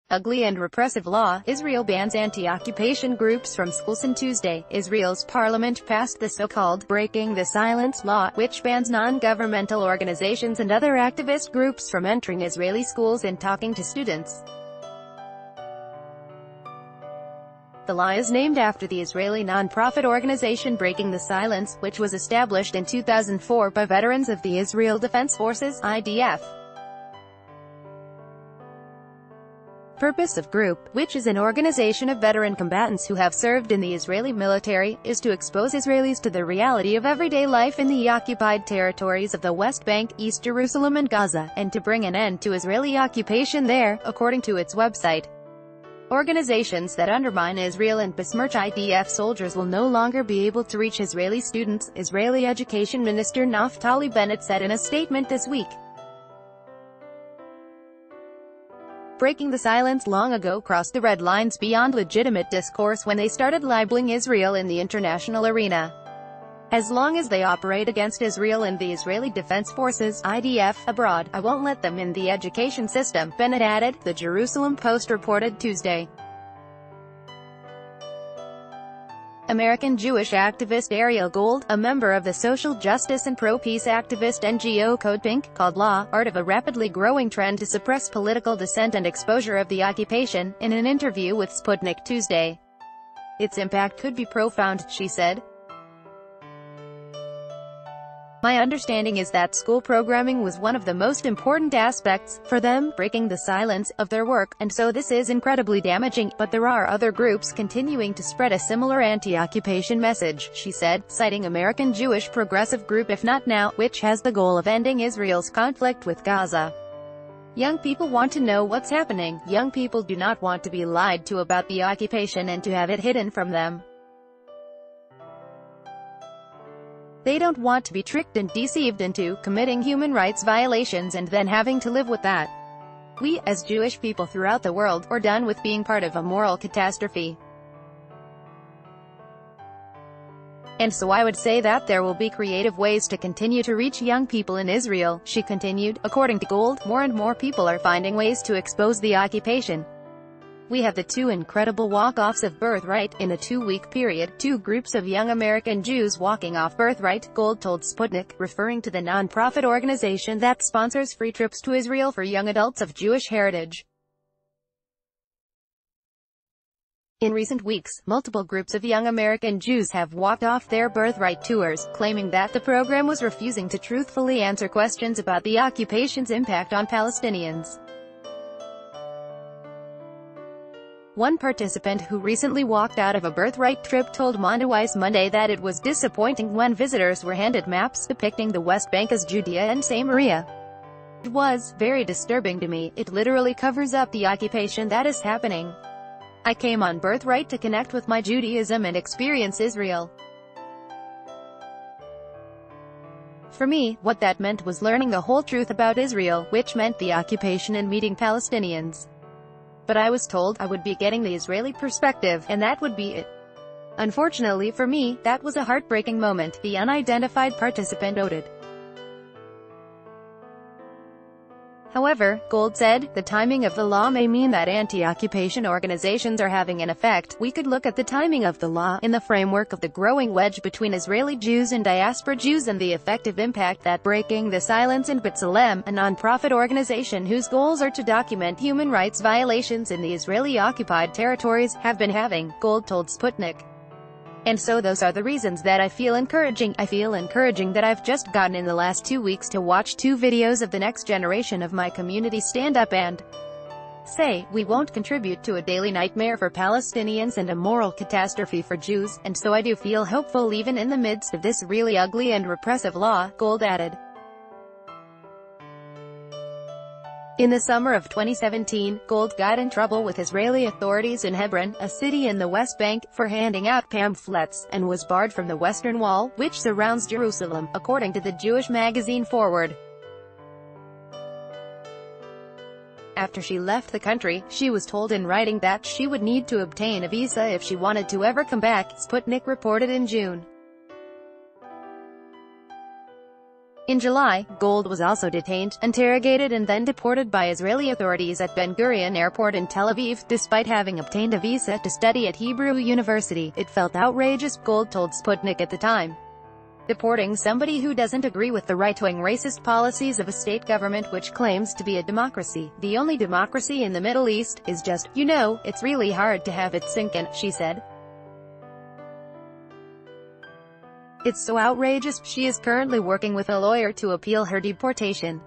Ugly and repressive law. Israel bans anti-occupation groups from schools. On Tuesday, Israel's parliament passed the so-called Breaking the Silence law, which bans non-governmental organizations and other activist groups from entering Israeli schools and talking to students. The law is named after the Israeli non-profit organization Breaking the Silence, which was established in 2004 by veterans of the Israel Defense Forces (IDF). Purpose of group, which is an organization of veteran combatants who have served in the Israeli military, is to expose Israelis to the reality of everyday life in the occupied territories of the West Bank, East Jerusalem and Gaza, and to bring an end to Israeli occupation there, according to its website. Organizations that undermine Israel and besmirch IDF soldiers will no longer be able to reach Israeli students, Israeli Education Minister Naftali Bennett said in a statement this week. Breaking the Silence long ago crossed the red lines beyond legitimate discourse when they started libeling Israel in the international arena. As long as they operate against Israel and the Israeli Defense Forces (IDF) abroad, I won't let them in the education system, Bennett added, the Jerusalem Post reported Tuesday. American Jewish activist Ariel Gold, a member of the social justice and pro-peace activist NGO Code Pink, called Law, Art of a rapidly growing trend to suppress political dissent and exposure of the occupation, in an interview with Sputnik Tuesday. Its impact could be profound, she said. My understanding is that school programming was one of the most important aspects, for them, breaking the silence, of their work, and so this is incredibly damaging, but there are other groups continuing to spread a similar anti-occupation message, she said, citing American Jewish Progressive Group If Not Now, which has the goal of ending Israel's conflict with Gaza. Young people want to know what's happening. Young people do not want to be lied to about the occupation and to have it hidden from them. They don't want to be tricked and deceived into committing human rights violations and then having to live with that. We, as Jewish people throughout the world, are done with being part of a moral catastrophe. And so I would say that there will be creative ways to continue to reach young people in Israel, she continued. According to Gold, more and more people are finding ways to expose the occupation. We have the two incredible walk-offs of Birthright. In a 2-week period, 2 groups of young American Jews walking off Birthright, Gold told Sputnik, referring to the non-profit organization that sponsors free trips to Israel for young adults of Jewish heritage. In recent weeks, multiple groups of young American Jews have walked off their Birthright tours, claiming that the program was refusing to truthfully answer questions about the occupation's impact on Palestinians. One participant who recently walked out of a Birthright trip told Mondoweiss Monday that it was disappointing when visitors were handed maps depicting the West Bank as Judea and Samaria. It was very disturbing to me. It literally covers up the occupation that is happening. I came on Birthright to connect with my Judaism and experience Israel. For me, what that meant was learning the whole truth about Israel, which meant the occupation and meeting Palestinians. But I was told I would be getting the Israeli perspective, and that would be it. Unfortunately for me, that was a heartbreaking moment, the unidentified participant noted. However, Gold said, the timing of the law may mean that anti-occupation organizations are having an effect. We could look at the timing of the law in the framework of the growing wedge between Israeli Jews and diaspora Jews and the effective impact that Breaking the Silence and B'Tselem, a non-profit organization whose goals are to document human rights violations in the Israeli-occupied territories, have been having, Gold told Sputnik. And so those are the reasons that I feel encouraging. I feel encouraging that I've just gotten in the last 2 weeks to watch 2 videos of the next generation of my community stand up and say, we won't contribute to a daily nightmare for Palestinians and a moral catastrophe for Jews, and so I do feel hopeful even in the midst of this really ugly and repressive law, Gold added. In the summer of 2017, Gold got in trouble with Israeli authorities in Hebron, a city in the West Bank, for handing out pamphlets, and was barred from the Western Wall, which surrounds Jerusalem, according to the Jewish magazine Forward. After she left the country, she was told in writing that she would need to obtain a visa if she wanted to ever come back, Sputnik reported in June. In July, Gold was also detained, interrogated and then deported by Israeli authorities at Ben Gurion Airport in Tel Aviv, despite having obtained a visa to study at Hebrew University. It felt outrageous, Gold told Sputnik at the time. Deporting somebody who doesn't agree with the right-wing racist policies of a state government which claims to be a democracy, the only democracy in the Middle East, is just, you know, it's really hard to have it sink in, she said. It's so outrageous. She is currently working with a lawyer to appeal her deportation.